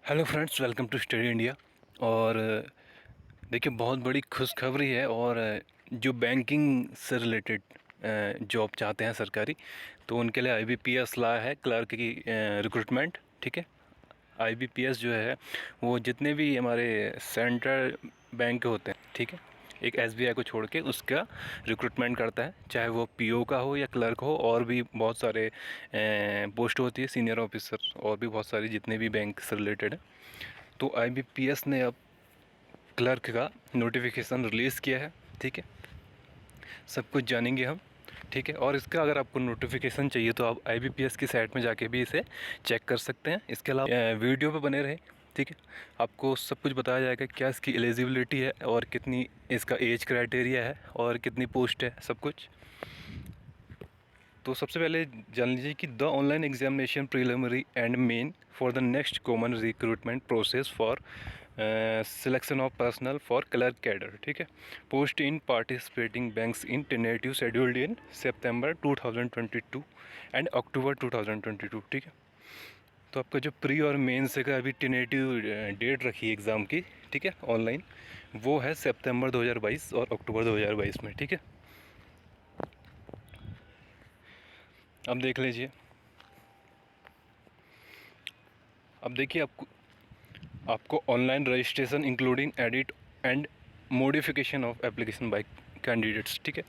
Hello friends, welcome to study India. और देखिए, बहुत बड़ी खुशखबरी है। और जो बैंकिंग से रिलेटेड जॉब चाहते हैं सरकारी, तो उनके लिए आईबीपीएस ला है क्लर्क की रिक्रूटमेंट। ठीक है, आईबीपीएस जो है वो जितने भी हमारे सेंट्रल बैंक होते हैं, ठीक है, एक एसबीआई को छोड़ के उसका रिक्रूटमेंट करता है, चाहे वो पीओ का हो या क्लर्क हो। और भी बहुत सारे पोस्ट होती है, सीनियर ऑफिसर, और भी बहुत सारी जितने भी बैंक से रिलेटेड है। तो आईबीपीएस ने अब क्लर्क का नोटिफिकेशन रिलीज़ किया है। ठीक है, सब कुछ जानेंगे हम। ठीक है, और इसका अगर आपको नोटिफिकेशन चाहिए तो आप आईबीपीएस की साइट में जाके भी इसे चेक कर सकते हैं। इसके अलावा वीडियो पे बने रहे। ठीक है, आपको सब कुछ बताया जाएगा, क्या इसकी एलिजिबिलिटी है और कितनी इसका एज क्राइटेरिया है और कितनी पोस्ट है, सब कुछ। तो सबसे पहले जान लीजिए कि the online examination preliminary and main for the next common recruitment process for selection of personal for clerk cadre. ठीक है, post in participating banks in tentative scheduled in September 2022 and October 2022। ठीक है, तो आपका जो प्री और mains का अभी टेनेटिव डेट रखी है एग्ज़ाम की, ठीक है, ऑनलाइन, वो है सितंबर 2022 और अक्टूबर 2022 में। ठीक है, अब देख लीजिए। अब देखिए, आपको online registration including edit and modification of application by candidates. ठीक है,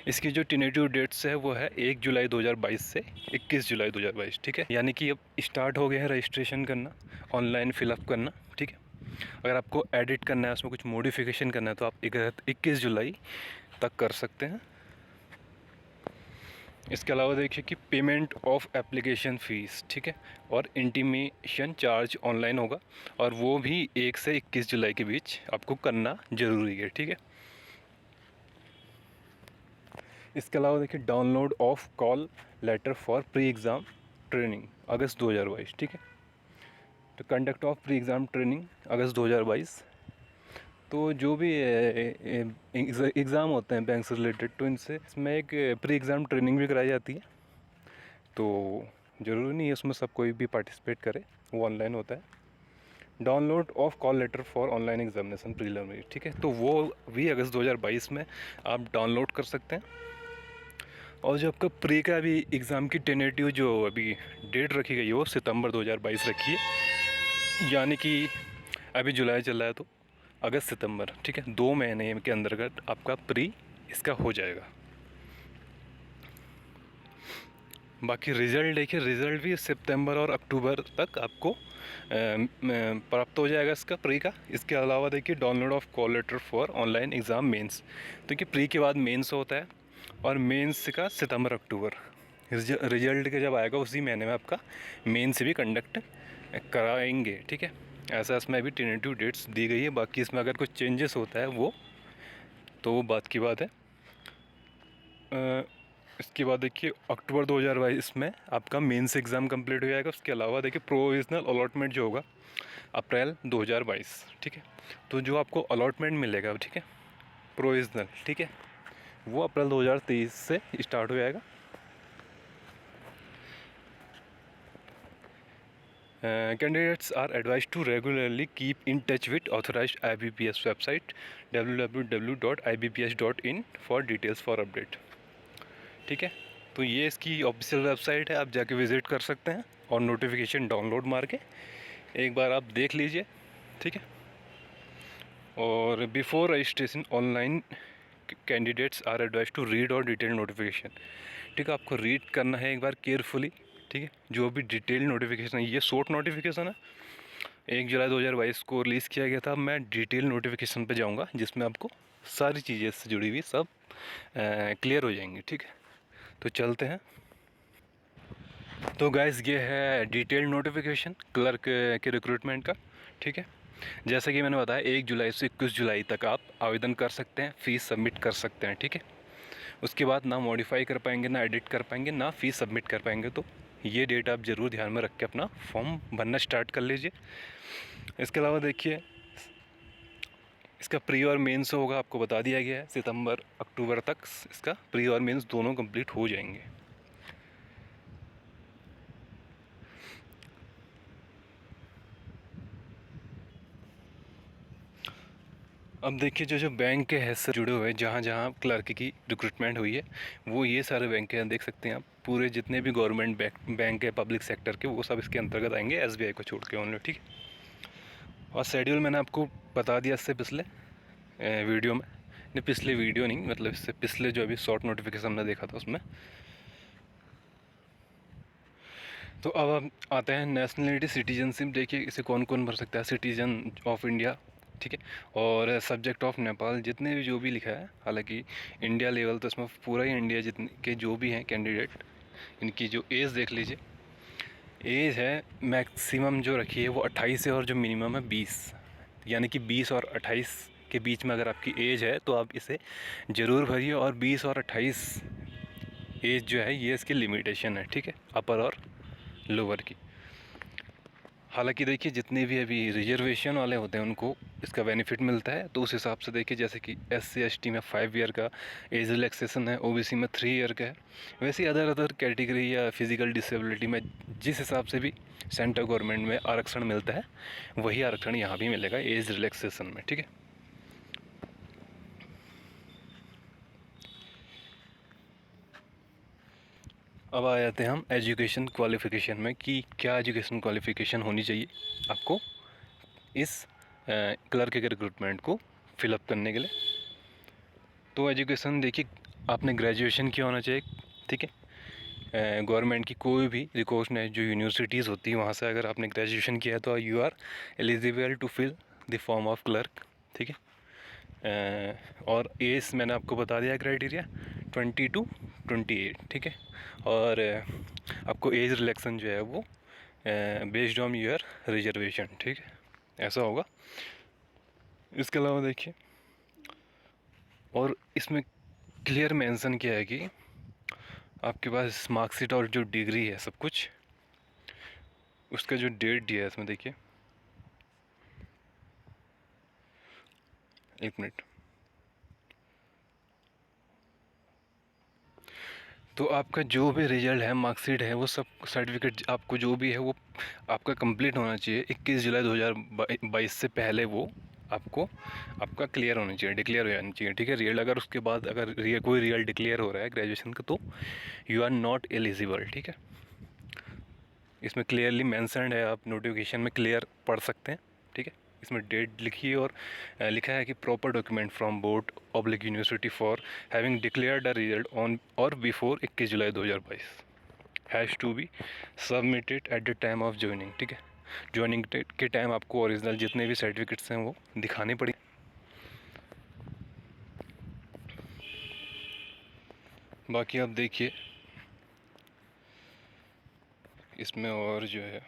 इसकी जो टेनेटिव डेट्स है वो है 1 जुलाई 2022 से 21 जुलाई 2022। ठीक है, यानी कि अब स्टार्ट हो गया है रजिस्ट्रेशन करना, ऑनलाइन फिलअप करना। ठीक है, अगर आपको एडिट करना है, उसमें कुछ मॉडिफिकेशन करना है, तो आप 21 जुलाई तक कर सकते हैं। इसके अलावा देखिए कि पेमेंट ऑफ एप्लीकेशन फ़ीस, ठीक है, और इंटीमेशन चार्ज ऑनलाइन होगा, और वो भी 1 से 21 जुलाई के बीच आपको करना ज़रूरी है। ठीक है, इसके अलावा देखिए download of call letter for pre exam training August 2022। ठीक है, तो conduct of pre exam training August 2022। तो जो भी एग्ज़ाम होते हैं बैंक से रिलेटेड, तो इनसे इसमें एक प्री एग्ज़ाम ट्रेनिंग भी कराई जाती है। तो ज़रूरी नहीं है उसमें सब कोई भी पार्टिसिपेट करे, वो ऑनलाइन होता है। Download of call letter for online examination preliminary, ठीक है, तो वो भी अगस्त 2022 में आप डाउनलोड कर सकते हैं। और जो आपका प्री का अभी एग्ज़ाम की टेनेटिव जो अभी डेट रखी गई है वो सितंबर 2022 रखी है, यानी कि अभी जुलाई चल रहा है, तो अगस्त सितंबर, ठीक है, 2 महीने के अंतर्गत आपका प्री इसका हो जाएगा। बाकी रिज़ल्ट देखिए, रिज़ल्ट भी सितंबर और अक्टूबर तक आपको प्राप्त हो जाएगा इसका प्री का। इसके अलावा देखिए download of call letter for online exam mains, तो कि प्री के बाद मेंस होता है, और मेंस का सितंबर अक्टूबर। रिजल्ट का जब आएगा उसी महीने में आपका मेंस भी कंडक्ट कराएंगे। ठीक है, ऐसा इसमें अभी टेनेटिव डेट्स दी गई है। बाकी इसमें अगर कुछ चेंजेस होता है वो तो वो बात की बात है। इसके बाद देखिए अक्टूबर 2022 में आपका मेंस एग्ज़ाम कंप्लीट हो जाएगा। उसके अलावा देखिए प्रोविजनल अलॉटमेंट जो होगा अप्रैल 2022। ठीक है, तो जो आपको अलॉटमेंट मिलेगा, ठीक है, प्रोविजनल, ठीक है, वो अप्रैल 2023 से स्टार्ट हो जाएगा। Candidates are advise to regularly keep in touch with authorised IBPS website www.ibps.in for details for update. ठीक है, तो ये इसकी ऑफिशियल वेबसाइट है, आप जाके विज़िट कर सकते हैं और नोटिफिकेशन डाउनलोड मार के एक बार आप देख लीजिए। ठीक है, और before registration online candidates are advise to read और डिटेल नोटिफिकेशन। ठीक है, आपको रीड करना है एक बार केयरफुली। ठीक है, जो भी डिटेल नोटिफिकेशन है, ये शॉर्ट नोटिफिकेशन है, 1 जुलाई 2022 को रिलीज़ किया गया था। मैं डिटेल नोटिफिकेशन पे जाऊंगा जिसमें आपको सारी चीज़ें इससे जुड़ी हुई सब क्लियर हो जाएंगी। ठीक है, तो चलते हैं। तो गाइस, ये है डिटेल नोटिफिकेशन क्लर्क के रिक्रूटमेंट का। ठीक है, जैसे कि मैंने बताया 1 जुलाई से 21 जुलाई तक आप आवेदन कर सकते हैं, फ़ीस सबमिट कर सकते हैं। ठीक है, उसके बाद ना मॉडिफाई कर पाएंगे, ना एडिट कर पाएंगे, ना फ़ीस सबमिट कर पाएंगे। तो ये डेट आप ज़रूर ध्यान में रख के अपना फॉर्म भरना स्टार्ट कर लीजिए। इसके अलावा देखिए, इसका प्री और मेंस होगा, आपको बता दिया गया है, सितंबर अक्टूबर तक इसका प्री और मेंस दोनों कंप्लीट हो जाएंगे। अब देखिए जो बैंक के हैड से जुड़े हुए हैं, जहाँ जहाँ क्लर्क की रिक्रूटमेंट हुई है, वो ये सारे बैंक हैं, देख सकते हैं आप। पूरे जितने भी गवर्नमेंट बैंक है पब्लिक सेक्टर के, वो सब इसके अंतर्गत आएंगे, एसबीआई को छोड़ के ओनली, ठीक है। और शेड्यूल मैंने आपको बता दिया इससे पिछले वीडियो में, नहीं पिछले वीडियो नहीं, मतलब इससे पिछले जो अभी शॉर्ट नोटिफिकेशन हमने देखा था उसमें। तो अब हम आते हैं नेशनलिटी सिटीजनशिप। देखिए इसे कौन कौन भर सकता है, सिटीजन ऑफ इंडिया, ठीक है, और सब्जेक्ट ऑफ नेपाल, जितने भी जो भी लिखा है। हालांकि इंडिया लेवल तो इसमें पूरा ही इंडिया जितने के जो भी हैं कैंडिडेट, इनकी जो एज देख लीजिए। एज है मैक्सिमम जो रखी है वो 28 है, और जो मिनिमम है 20, यानी कि 20 और 28 के बीच में अगर आपकी एज है तो आप इसे ज़रूर भरिए। और 20 और 28 एज जो है ये इसकी लिमिटेशन है, ठीक है, अपर और लोअर की। हालांकि देखिए जितने भी अभी रिजर्वेशन वाले होते हैं उनको इसका बेनिफिट मिलता है, तो उस हिसाब से देखिए जैसे कि SC ST में 5 ईयर का एज रिलैक्सेशन है, OBC में 3 ईयर का है। वैसे ही अदर कैटेगरी या फिजिकल डिसेबिलिटी में जिस हिसाब से भी सेंट्रल गवर्नमेंट में आरक्षण मिलता है, वही आरक्षण यहाँ भी मिलेगा एज रिलैक्सेशन में, ठीक है। अब आ जाते हैं हम एजुकेशन क्वालिफ़िकेशन में, कि क्या एजुकेशन क्वालिफ़िकेशन होनी चाहिए आपको इस क्लर्क के रिक्रूटमेंट को फिलअप करने के लिए। तो एजुकेशन देखिए, आपने ग्रेजुएशन किया होना चाहिए, ठीक है। गवर्नमेंट की कोई भी रिकॉग्नाइज्ड जो यूनिवर्सिटीज़ होती है वहाँ से अगर आपने ग्रेजुएशन किया है तो you are eligible to fill the form of clerk, ठीक है। और एज मैंने आपको बता दिया क्राइटेरिया 20 to 28, ठीक है। और आपको एज रिलैक्सन जो है वो बेस्ड ऑन योर रिजर्वेशन, ठीक है, ऐसा होगा। इसके अलावा देखिए, और इसमें क्लियर मेंशन किया है कि आपके पास मार्कशीट और जो डिग्री है सब कुछ, उसका जो डेट दिया है इसमें देखिए, एक मिनट। तो आपका जो भी रिजल्ट है, मार्कशीट है, वो सब सर्टिफिकेट आपको जो भी है वो आपका कंप्लीट होना चाहिए 21 जुलाई 2022 से पहले। वो आपको आपका क्लियर होना चाहिए, डिक्लेयर हो जाना चाहिए, ठीक है, रियल। अगर उसके बाद अगर कोई रियल डिक्लेयर हो रहा है ग्रेजुएशन का, तो यू आर नॉट एलिजिबल, ठीक है। इसमें क्लियरली मेंशन्ड है, आप नोटिफिकेशन में क्लियर पढ़ सकते हैं, ठीक है। इसमें डेट लिखी है और लिखा है कि proper document from board oblique university for having declared a result on और before 21 July 2022 has to be submitted at the time of joining, ठीक है। ज्वाइनिंग के टाइम आपको ओरिजिनल जितने भी सर्टिफिकेट्स हैं वो दिखाने पड़े। बाकी आप देखिए इसमें, और जो है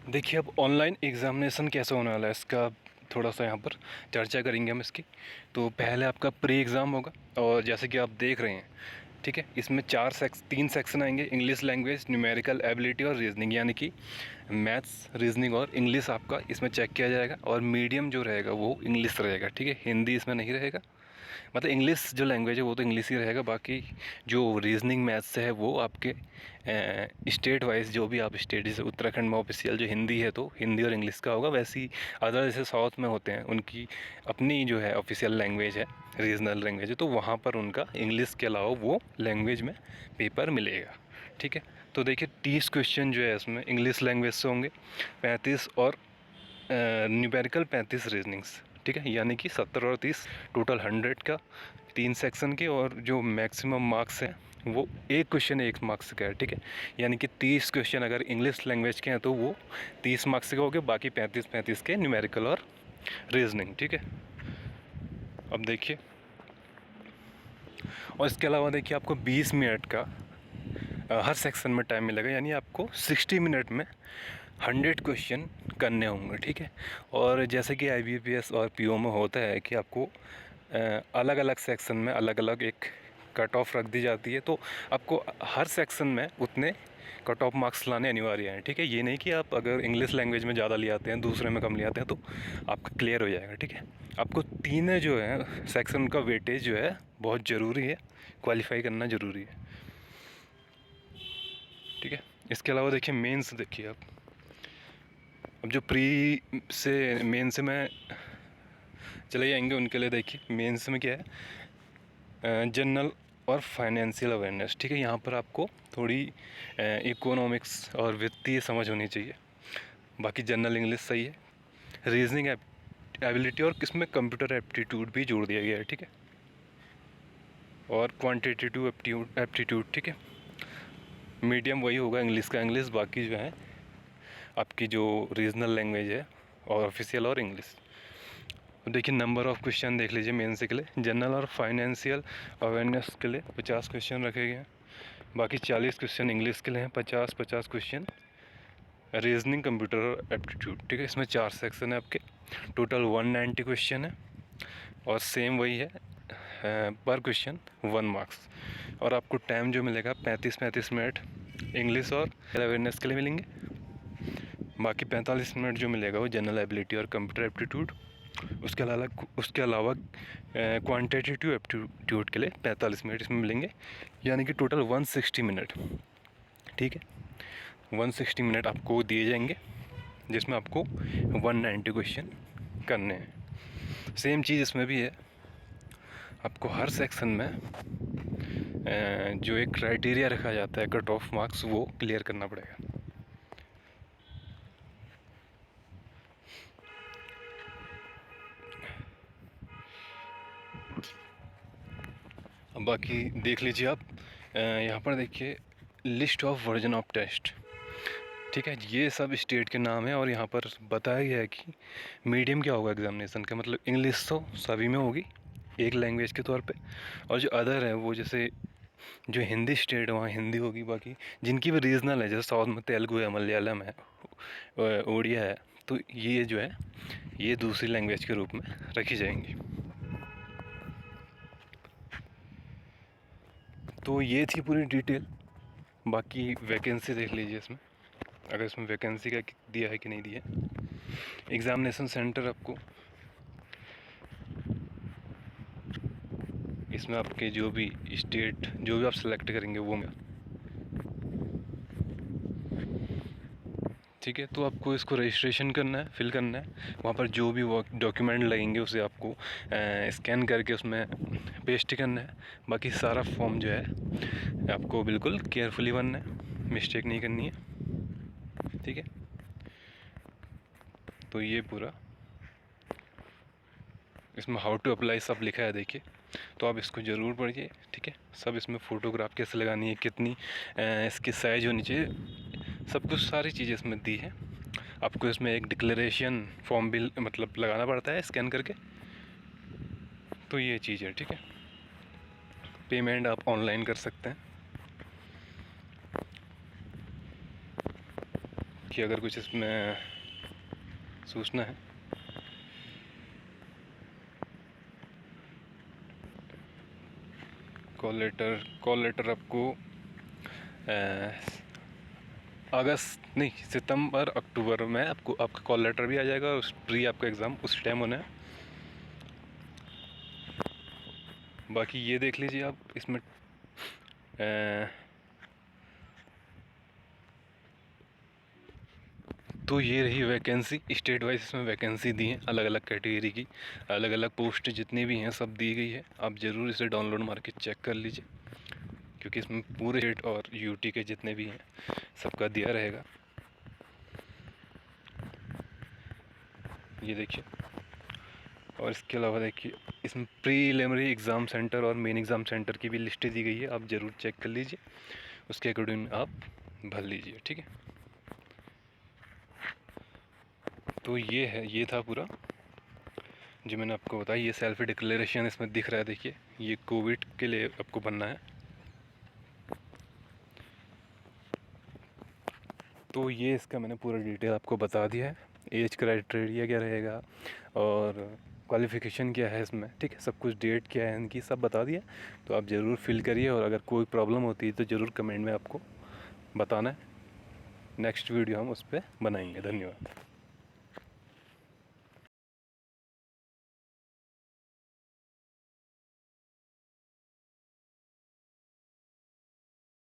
देखिए, अब ऑनलाइन एग्ज़ामिनेशन कैसा होने वाला है इसका थोड़ा सा यहाँ पर चर्चा करेंगे हम इसकी। तो पहले आपका प्री एग्ज़ाम होगा, और जैसे कि आप देख रहे हैं, ठीक है, इसमें 3 सेक्शन आएंगे, इंग्लिश लैंग्वेज, न्यूमेरिकल एबिलिटी और रीजनिंग, यानी कि मैथ्स, रीजनिंग और इंग्लिश आपका इसमें चेक किया जाएगा। और मीडियम जो रहेगा वो इंग्लिश रहेगा, ठीक है, हिंदी इसमें नहीं रहेगा। मतलब इंग्लिश जो लैंग्वेज है वो तो इंग्लिश ही रहेगा, बाकी जो रीजनिंग मैथ्स है वो आपके स्टेट वाइज, जो भी आप स्टेट, जैसे उत्तराखंड में ऑफिशियल जो हिंदी है तो हिंदी और इंग्लिश का होगा। वैसे ही अदर जैसे साउथ में होते हैं उनकी अपनी जो है ऑफिशियल लैंग्वेज है, रीजनल लैंग्वेज है, तो वहाँ पर उनका इंग्लिश के अलावा वो लैंग्वेज में पेपर मिलेगा, ठीक है। तो देखिए 30 क्वेश्चन जो है इसमें इंग्लिश लैंग्वेज से होंगे, 35 और न्यूमेरिकल 35 रीजनिंग्स, ठीक है, यानी कि 70 और 30 टोटल 100 का 3 सेक्शन के। और जो मैक्सिमम मार्क्स हैं वो एक क्वेश्चन 1 मार्क्स का है, ठीक है, यानी कि 30 क्वेश्चन अगर इंग्लिश लैंग्वेज के हैं तो वो 30 मार्क्स के हो गए, बाकी 35 के न्यूमेरिकल और रीजनिंग, ठीक है। अब देखिए, और इसके अलावा देखिए आपको 20 मिनट का हर सेक्शन में टाइम मिलेगा, यानी आपको 60 मिनट में 100 क्वेश्चन करने होंगे, ठीक है। और जैसे कि IBPS और PO में होता है कि आपको अलग अलग सेक्शन में अलग अलग एक कट ऑफ रख दी जाती है, तो आपको हर सेक्शन में उतने कट ऑफ मार्क्स लाने अनिवार्य हैं, ठीक है। ये नहीं कि आप अगर इंग्लिश लैंग्वेज में ज़्यादा ले आते हैं, दूसरे में कम ले आते हैं तो आपका क्लियर हो जाएगा, ठीक है। आपको तीन जो है सेक्शन का वेटेज जो है बहुत ज़रूरी है, क्वालिफाई करना ज़रूरी है, ठीक है। इसके अलावा देखिए मेंस, देखिए आप अब जो प्री से मेन से मैं चले जाएंगे उनके लिए। देखिए मेंस में क्या है, जनरल और फाइनेंशियल अवेयरनेस, ठीक है। यहाँ पर आपको थोड़ी इकोनॉमिक्स और वित्तीय समझ होनी चाहिए। बाकी जनरल इंग्लिश सही है, रीजनिंग एबिलिटी और इसमें कंप्यूटर एप्टीट्यूड भी जोड़ दिया गया है, ठीक है, और क्वांटिटेटिव एप्टीट्यूड, ठीक है। मीडियम वही होगा इंग्लिश का इंग्लिश, बाकी जो है आपकी जो रीजनल लैंग्वेज है और ऑफिशियल और इंग्लिश। देखिए नंबर ऑफ़ क्वेश्चन देख लीजिए मेंस के लिए। जनरल और फाइनेंशियल अवेयरनेस के लिए 50 क्वेश्चन रखे गए हैं, बाकी 40 क्वेश्चन इंग्लिश के लिए हैं, 50 क्वेश्चन रीजनिंग कंप्यूटर और एप्टीट्यूड, ठीक है। इसमें 4 सेक्शन है आपके, टोटल 190 क्वेश्चन है और सेम वही है, पर क्वेश्चन 1 मार्क्स। और आपको टाइम जो मिलेगा 35 मिनट इंग्लिश और अवेयरनेस के लिए मिलेंगे, बाकी 45 मिनट जो मिलेगा वो जनरल एबिलिटी और कंप्यूटर एप्टीट्यूड। उसके अलावा क्वांटिटेटिव एप्टीट्यूड के लिए 45 मिनट इसमें मिलेंगे, यानी कि टोटल 160 मिनट, ठीक है। 160 मिनट आपको दिए जाएंगे, जिसमें आपको 190 क्वेश्चन करने हैं। सेम चीज़ इसमें भी है, आपको हर सेक्शन में जो एक क्राइटेरिया रखा जाता है कट ऑफ मार्क्स, वो क्लियर करना पड़ेगा। अब बाकी देख लीजिए आप, यहाँ पर देखिए list of version of test, ठीक है। ये सब स्टेट के नाम है और यहाँ पर बताया गया है कि मीडियम क्या होगा एग्जामिनेशन का, मतलब इंग्लिश तो सभी में होगी एक लैंग्वेज के तौर पे, और जो अदर है वो जैसे जो हिंदी स्टेट है वहाँ हिंदी होगी, बाकी जिनकी भी रीजनल है जैसे साउथ में तेलुगु है, मलयालम है, उड़िया है, तो ये जो है ये दूसरी लैंग्वेज के रूप में रखी जाएंगी। तो ये थी पूरी डिटेल। बाकी वैकेंसी देख लीजिए इसमें, अगर इसमें वैकेंसी का दिया है कि नहीं दिया है। एग्ज़ामिनेशन सेंटर आपको इसमें आपके जो भी स्टेट जो भी आप सेलेक्ट करेंगे वो में, ठीक है। तो आपको इसको रजिस्ट्रेशन करना है, फिल करना है, वहाँ पर जो भी वो डॉक्यूमेंट लगेंगे उसे आपको स्कैन करके उसमें पेस्ट करना है। बाकी सारा फॉर्म जो है आपको बिल्कुल केयरफुली भरना है, मिस्टेक नहीं करनी है, ठीक है। तो ये पूरा इसमें हाउ टू अप्लाई सब लिखा है, देखिए, तो आप इसको ज़रूर पढ़िए, ठीक है। सब इसमें फ़ोटोग्राफ कैसे लगानी है, कितनी इसकी साइज़ होनी चाहिए, सब कुछ सारी चीज़ें इसमें दी है। आपको इसमें एक डिक्लेरेशन फॉर्म भी मतलब लगाना पड़ता है स्कैन करके, तो ये चीज़ है, ठीक है। पेमेंट आप ऑनलाइन कर सकते हैं, कि अगर कुछ इसमें सूचना है। कॉल लेटर आपको अगस्त नहीं सितंबर अक्टूबर में आपको आपका कॉल लेटर भी आ जाएगा, उस प्री आपका एग्ज़ाम उस टाइम होना है। बाकी ये देख लीजिए आप इसमें तो ये रही वैकेंसी, स्टेट वाइज इसमें वैकेंसी दी है, अलग अलग कैटेगरी की अलग अलग पोस्ट जितनी भी हैं सब दी गई है। आप ज़रूर इसे डाउनलोड मार के चेक कर लीजिए, क्योंकि इसमें पूरे स्टेट और यूटी के जितने भी हैं सबका दिया रहेगा। ये देखिए, और इसके अलावा देखिए इसमें प्रीलिमिनरी एग्ज़ाम सेंटर और मेन एग्ज़ाम सेंटर की भी लिस्ट दी गई है, आप ज़रूर चेक कर लीजिए, उसके अकॉर्डिंग आप भर लीजिए, ठीक है। तो ये है, ये था पूरा जो मैंने आपको बताया। ये सेल्फ डिक्लेरेशन इसमें दिख रहा है, देखिए ये कोविड के लिए आपको बनना है। तो ये इसका मैंने पूरा डिटेल आपको बता दिया है, एज क्राइटेरिया क्या रहेगा और क्वालिफ़िकेशन क्या है इसमें, ठीक है। सब कुछ डेट क्या है इनकी सब बता दिया। तो आप ज़रूर फिल करिए, और अगर कोई प्रॉब्लम होती है तो ज़रूर कमेंट में आपको बताना है, नेक्स्ट वीडियो हम उस पर बनाएंगे। धन्यवाद।